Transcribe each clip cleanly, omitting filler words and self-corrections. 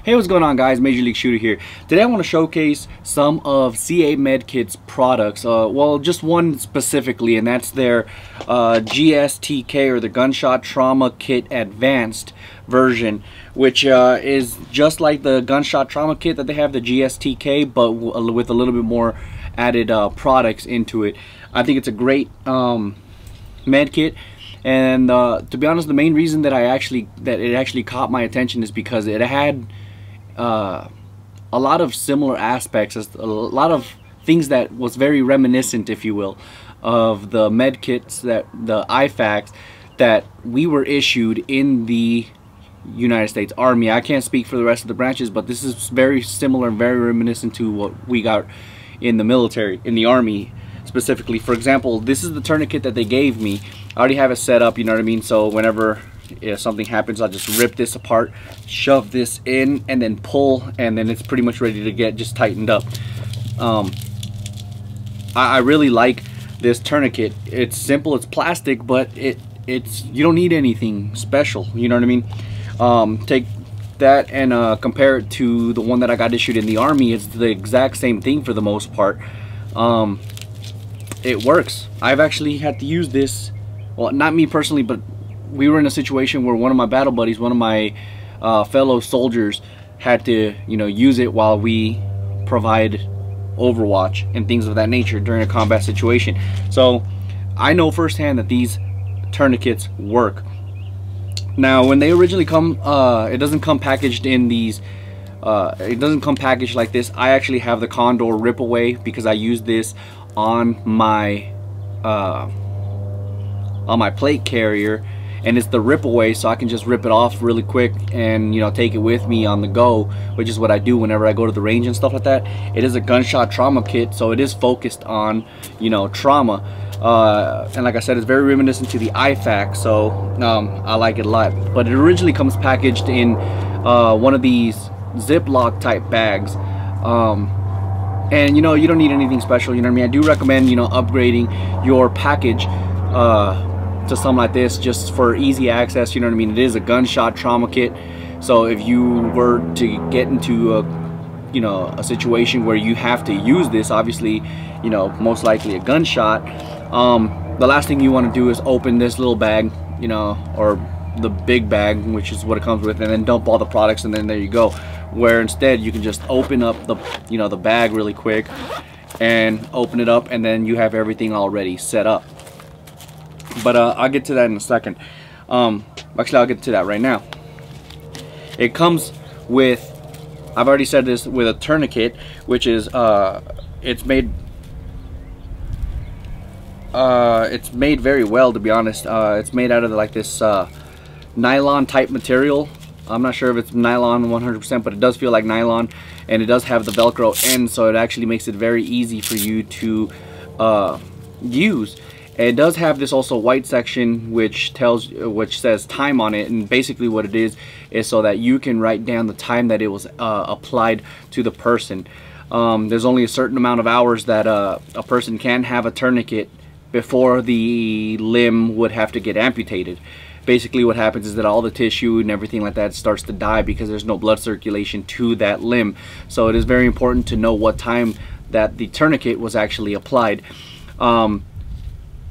Hey, what's going on, guys? Major League Shooter here. Today I want to showcase some of CaMedKits products. Well, just one specifically, and that's their GSTK, or the Gunshot Trauma Kit Advanced version, which is just like the Gunshot Trauma Kit that they have, the GSTK, but with a little bit more added products into it. I think it's a great med kit. And to be honest, the main reason that it actually caught my attention is because it had a lot of similar aspects, a lot of things that was very reminiscent, if you will, of the med kits, that the IFAKs that we were issued in the United States Army. I can't speak for the rest of the branches, but this is very similar and very reminiscent to what we got in the military, in the Army specifically. For example, this is the tourniquet that they gave me. I already have it set up, you know what I mean? So whenever something happens, I'll just rip this apart, shove this in, and then pull, and then it's pretty much ready to get just tightened up. I really like this tourniquet. It's simple, it's plastic, but it's you don't need anything special, you know what I mean? Take that and compare it to the one that I got issued in the Army. It's the exact same thing for the most part. It works. I've actually had to use this, well, not me personally, but we were in a situation where one of my battle buddies, one of my fellow soldiers, had to, you know, use it while we provide overwatch and things of that nature during a combat situation. So I know firsthand that these tourniquets work. Now, when they originally come, it doesn't come packaged in these. It doesn't come packaged like this. I actually have the Condor rip away because I use this on my plate carrier, and it's the rip away, so I can just rip it off really quick and, you know, take it with me on the go, which is what I do whenever I go to the range and stuff like that. It is a gunshot trauma kit, so it is focused on, you know, trauma, and like I said, it's very reminiscent to the IFAK, so I like it a lot. But it originally comes packaged in one of these Ziploc type bags. And you know, you don't need anything special, you know what I mean? I do recommend, you know, upgrading your package to something like this just for easy access, you know what I mean? It is a gunshot trauma kit, so if you were to get into a situation where you have to use this, obviously, you know, most likely a gunshot, the last thing you want to do is open this little bag, you know, or the big bag, which is what it comes with, and then dump all the products, and then there you go. Where instead you can just open up the, you know, the bag really quick and open it up, and then you have everything already set up. But I'll get to that in a second. Actually, I'll get to that right now. It comes with, I've already said this, with a tourniquet, which is it's made very well, to be honest. It's made out of like this nylon type material. I'm not sure if it's nylon 100%, but it does feel like nylon, and it does have the Velcro end, so it actually makes it very easy for you to use. And it does have this also white section which says time on it, and basically what it is so that you can write down the time that it was applied to the person. There's only a certain amount of hours that a person can have a tourniquet before the limb would have to get amputated. Basically what happens is that all the tissue and everything like that starts to die because there's no blood circulation to that limb. So it is very important to know what time that the tourniquet was actually applied.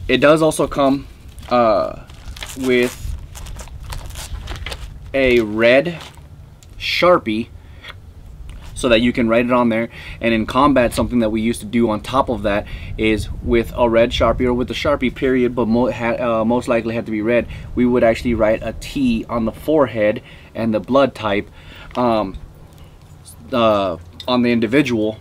It does also come with a red Sharpie so that you can write it on there. And in combat, something that we used to do on top of that is with a red Sharpie, or with the Sharpie period, but most likely had to be red, we would actually write a T on the forehead and the blood type on the individual,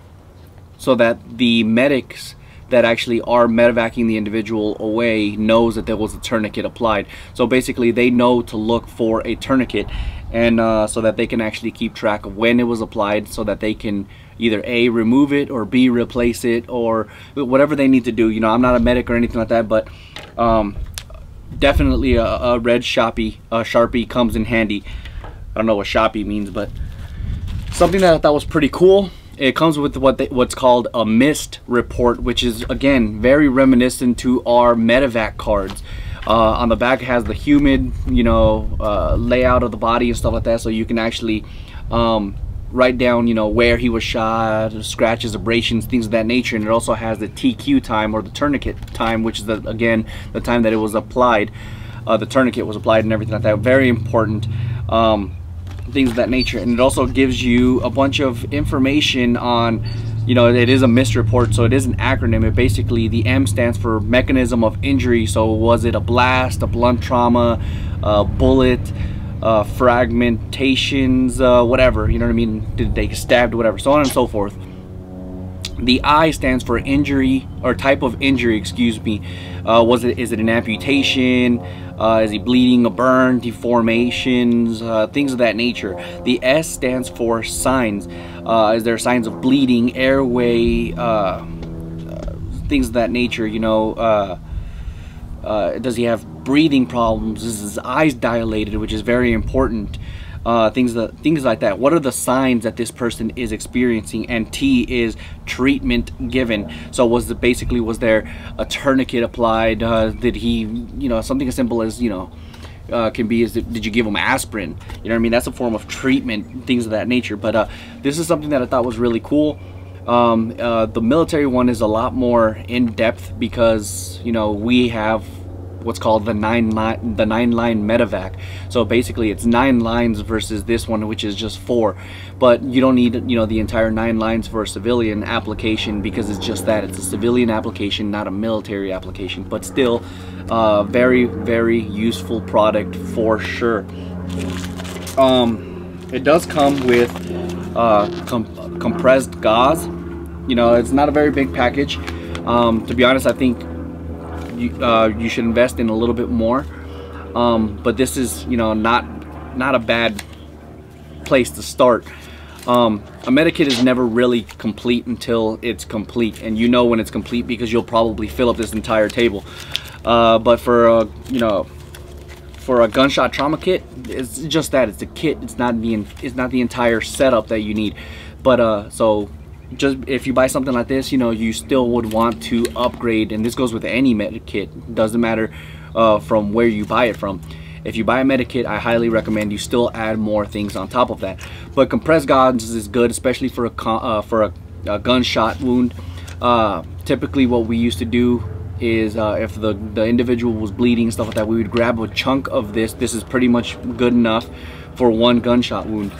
so that the medics that actually are medevacing the individual away knows that there was a tourniquet applied. So basically they know to look for a tourniquet, and so that they can actually keep track of when it was applied, so that they can either A, remove it, or B, replace it, or whatever they need to do. You know, I'm not a medic or anything like that, but definitely a red Sharpie comes in handy. I don't know what Sharpie means, but something that I thought was pretty cool. It comes with what's called a mist report, which is, again, very reminiscent to our medevac cards. On the back it has the humid, layout of the body and stuff like that, so you can actually write down, you know, where he was shot, scratches, abrasions, things of that nature. And it also has the TQ time, or the tourniquet time, which is again the time that it was applied, the tourniquet was applied and everything like that. Very important, things of that nature. And it also gives you a bunch of information on, you know, it is a MIST report, so it is an acronym. It basically, the M stands for mechanism of injury. So was it a blast, a blunt trauma, a bullet, fragmentations, whatever, you know what I mean, did they get stabbed, whatever, so on and so forth. The I stands for injury, or type of injury, excuse me. Is it an amputation, is he bleeding, a burn, deformations, things of that nature. The S stands for signs. Is there signs of bleeding, airway, things of that nature, you know. Does he have breathing problems? Is his eyes dilated, which is very important. Things like that. What are the signs that this person is experiencing? And T is treatment given. So was there a tourniquet applied? Did he, you know, something as simple as, you know, did you give him aspirin? You know what I mean? That's a form of treatment, things of that nature. But this is something that I thought was really cool. The military one is a lot more in depth because, you know, we have what's called the 9-line medevac. So basically it's 9 lines versus this one, which is just 4. But you don't need, you know, the entire 9 lines for a civilian application, because it's just that, it's a civilian application, not a military application. But still, very, very useful product for sure. It does come with compressed gauze. You know, it's not a very big package. To be honest, I think you should invest in a little bit more. But this is, you know, not a bad place to start. A medikit is never really complete until it's complete, and you know when it's complete because you'll probably fill up this entire table. But for a, you know, for a gunshot trauma kit, it's just that, it's a kit. It's not the entire setup that you need. But so just if you buy something like this, you know, you still would want to upgrade, and this goes with any medikit. Doesn't matter from where you buy it from. If you buy a medikit, I highly recommend you still add more things on top of that. But compressed gauze is good, especially for a gunshot wound. Typically, what we used to do is if the individual was bleeding and stuff like that, we would grab a chunk of this. This is pretty much good enough for one gunshot wound.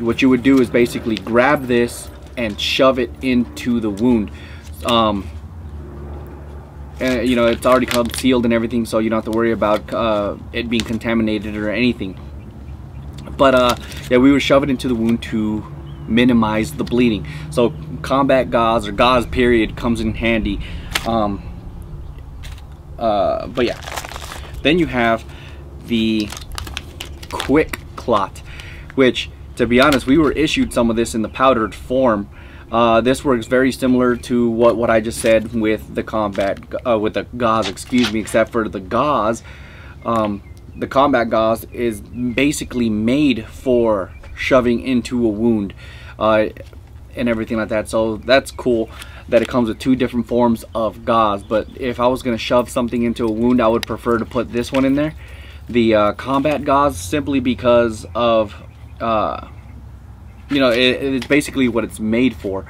What you would do is basically grab this and shove it into the wound. And you know, it's already come sealed and everything, so you don't have to worry about it being contaminated or anything. But yeah, we would shove it into the wound to minimize the bleeding. So combat gauze, or gauze period, comes in handy. But yeah, then you have the quick clot, which, to be honest, we were issued some of this in the powdered form. This works very similar to what I just said with the gauze, excuse me, except for the gauze. The combat gauze is basically made for shoving into a wound and everything like that. So that's cool that it comes with 2 different forms of gauze. But if I was going to shove something into a wound, I would prefer to put this one in there, the combat gauze, simply because of you know, it's basically what it's made for.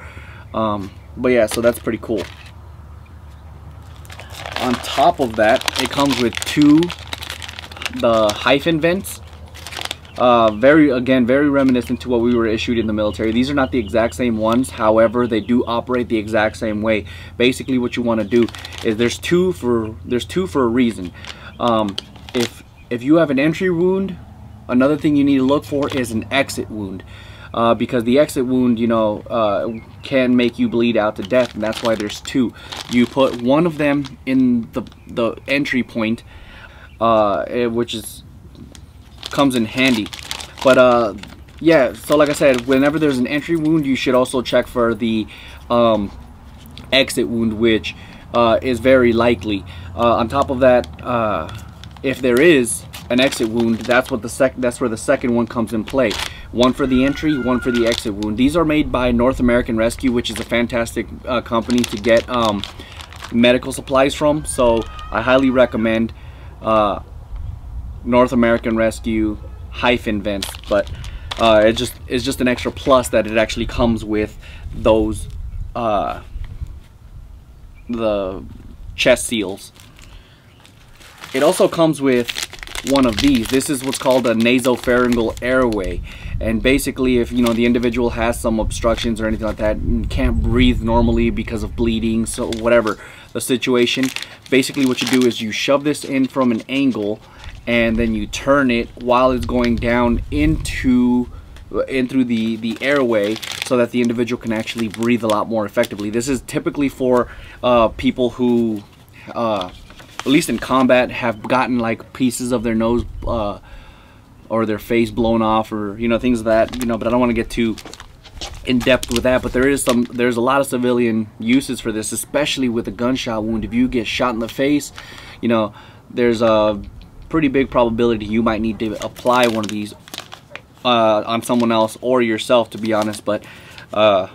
But yeah, so that's pretty cool. On top of that, it comes with 2 the hyphen vents. Very reminiscent to what we were issued in the military. These are not the exact same ones, however they do operate the exact same way. Basically what you want to do is there's two for a reason. If you have an entry wound, another thing you need to look for is an exit wound, because the exit wound, you know, can make you bleed out to death, and that's why there's 2. You put one of them in the entry point, which comes in handy. But yeah, so like I said, whenever there's an entry wound, you should also check for the exit wound, which is very likely. On top of that, if there is an exit wound, that's where the second one comes in play. One for the entry, one for the exit wound. These are made by North American Rescue, which is a fantastic company to get medical supplies from. So I highly recommend North American Rescue hyphen vents. But It's just an extra plus that it actually comes with those the chest seals. It also comes with one of these. This is what's called a nasopharyngeal airway, and basically if the individual has some obstructions or anything like that and can't breathe normally because of bleeding, so whatever the situation, basically what you do is you shove this in from an angle and then you turn it while it's going down in through the airway, so that the individual can actually breathe a lot more effectively. This is typically for people who at least in combat have gotten like pieces of their nose or their face blown off, or things of that, but I don't want to get too in depth with that. But there's a lot of civilian uses for this, especially with a gunshot wound. If you get shot in the face, there's a pretty big probability you might need to apply one of these on someone else or yourself, to be honest. But I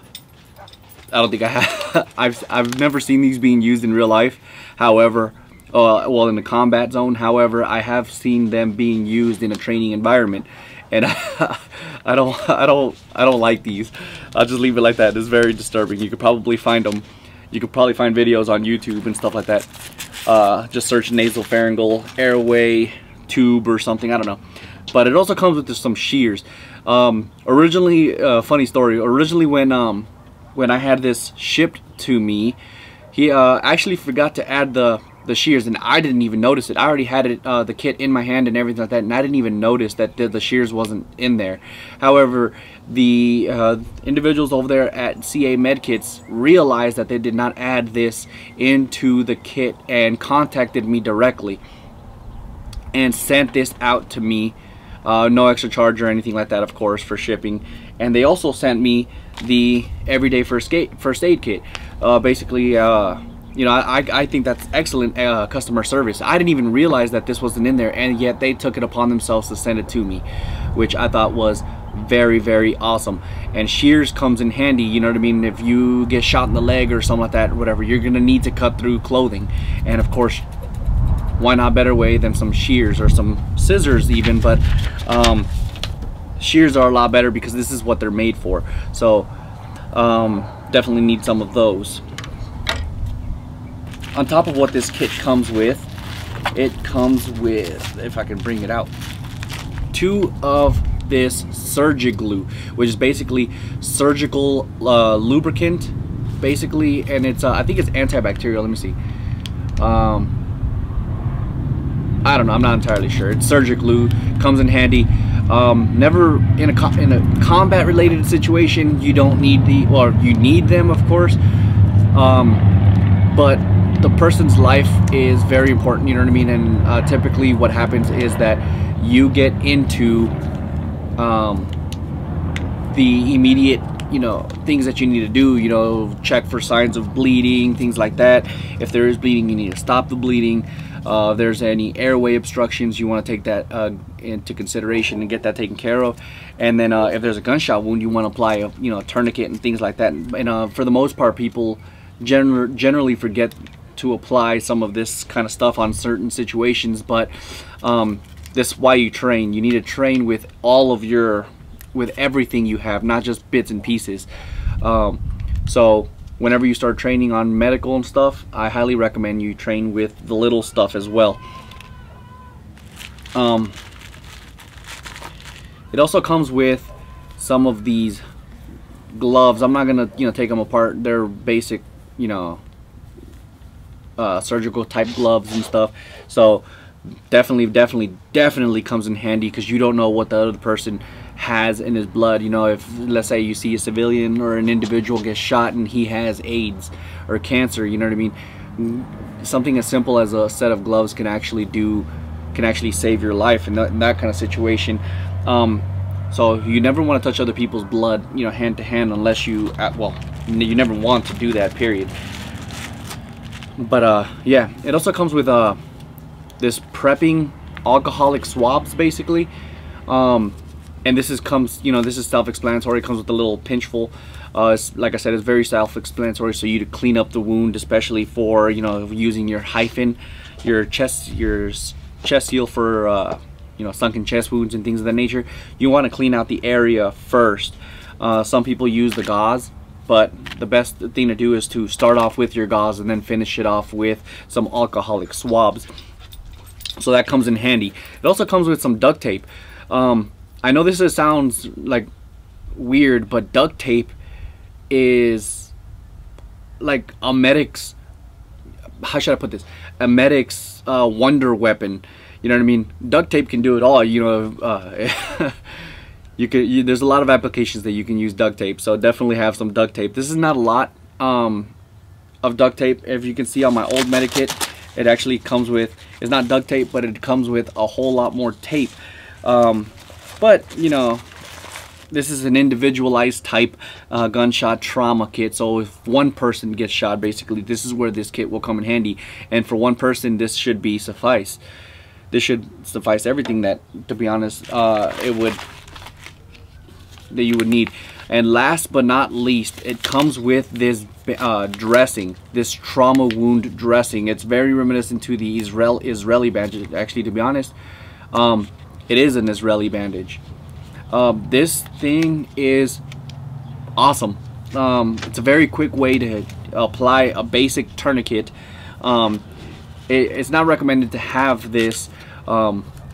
don't think I have. I've never seen these being used in real life. However, well, in the combat zone. However, I have seen them being used in a training environment, and I don't like these. I'll just leave it like that. It's very disturbing. You could probably find them. You could probably find videos on YouTube and stuff like that. Just search nasopharyngeal airway tube or something. I don't know. But it also comes with some shears. Originally, funny story. Originally, when I had this shipped to me, he actually forgot to add the shears, and I didn't even notice it. I already had it, the kit in my hand and everything like that, and I didn't even notice that the shears wasn't in there. However, the individuals over there at CaMedKits realized that they did not add this into the kit and contacted me directly and sent this out to me. No extra charge or anything like that, of course, for shipping. And they also sent me the everyday first aid kit. Basically, I think that's excellent customer service. I didn't even realize that this wasn't in there, and yet they took it upon themselves to send it to me, which I thought was very, very awesome. And shears comes in handy, you know what I mean? If you get shot in the leg or something like that, or whatever, you're gonna need to cut through clothing, and of course, why not better way than some shears or some scissors even, but shears are a lot better because this is what they're made for. So definitely need some of those. On top of what this kit comes with, it comes with, if I can bring it out, 2 of this Surgiglue, which is basically surgical lubricant, basically, and it's I think it's antibacterial. Let me see. I don't know. I'm not entirely sure. It's Surgiglue. Comes in handy. Never in a combat-related situation, you don't need you need them, of course. But the person's life is very important, you know what I mean? And typically what happens is that you get into the immediate, things that you need to do, check for signs of bleeding, things like that. If there is bleeding, you need to stop the bleeding. If there's any airway obstructions, you want to take that into consideration and get that taken care of. And then if there's a gunshot wound, you want to apply a tourniquet and things like that. And for the most part, people generally forget to apply some of this kind of stuff on certain situations. But this is why you train. You need to train with with everything you have, not just bits and pieces. So whenever you start training on medical and stuff, I highly recommend you train with the little stuff as well. It also comes with some of these gloves. I'm not gonna take them apart. They're basic surgical type gloves and stuff. So definitely comes in handy, because you don't know what the other person has in his blood. If, let's say, you see a civilian or an individual get shot and he has AIDS or cancer, you know what I mean? Something as simple as a set of gloves can actually save your life in that kind of situation. So you never want to touch other people's blood, hand to hand, unless you you never want to do that, period. But yeah, it also comes with this prepping alcoholic swabs, basically. And this is self-explanatory. It comes with a little pinchful. Like I said, it's very self-explanatory, so you to clean up the wound, especially for using your hyphen, your chest seal for you know, sunken chest wounds and things of that nature, you want to clean out the area first. Some people use the gauze, but the best thing to do is to start off with your gauze and then finish it off with some alcoholic swabs. So that comes in handy. It also comes with some duct tape. I know this sounds like weird, but duct tape is like a medic's, how should I put this, a medic's wonder weapon. You know what I mean? Duct tape can do it all. You know, there's a lot of applications that you can use duct tape, so definitely have some duct tape. This is not a lot of duct tape. If you can see on my old MajorLeaugeShooter kit, it actually comes with, it's not duct tape, but it comes with a whole lot more tape. But you know, this is an individualized type gunshot trauma kit, so if one person gets shot, basically this is where this kit will come in handy. And for one person, this should be suffice. This should suffice everything that, to be honest, that you would need. And last but not least, it comes with this dressing, this trauma wound dressing. It's very reminiscent to the Israeli bandage. Actually, to be honest, it is an Israeli bandage. This thing is awesome. It's a very quick way to apply a basic tourniquet. It's not recommended to have this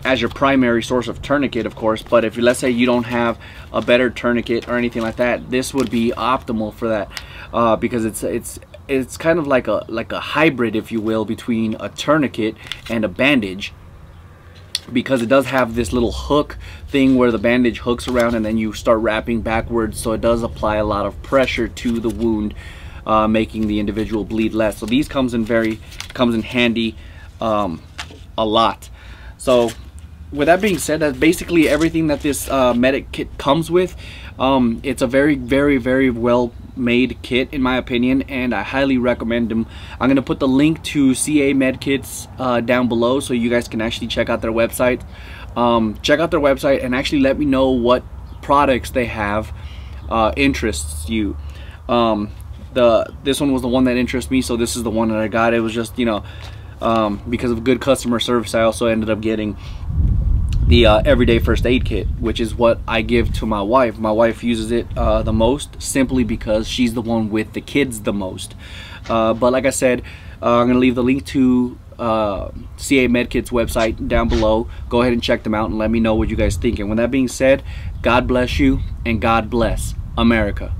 as your primary source of tourniquet, of course, but if, let's say, you don't have a better tourniquet or anything like that, this would be optimal for that, because it's kind of like a hybrid, if you will, between a tourniquet and a bandage, because it does have this little hook thing where the bandage hooks around and then you start wrapping backwards, so it does apply a lot of pressure to the wound, making the individual bleed less. So these comes in handy a lot. So with that being said, that's basically everything that this medic kit comes with. It's a very well made kit, in my opinion, and I highly recommend them. I'm going to put the link to CaMedKits down below, so you guys can actually check out their website. Check out their website and actually let me know what products they have interests you. This one was the one that interests me, so this is the one that I got. It was just, you know, because of good customer service, I also ended up getting the everyday first aid kit, which is what I give to my wife. My wife uses it the most, simply because she's the one with the kids the most. But like I said, I'm gonna leave the link to CaMedKits website down below. Go ahead and check them out and let me know what you guys think. And with that being said, God bless you and God bless America.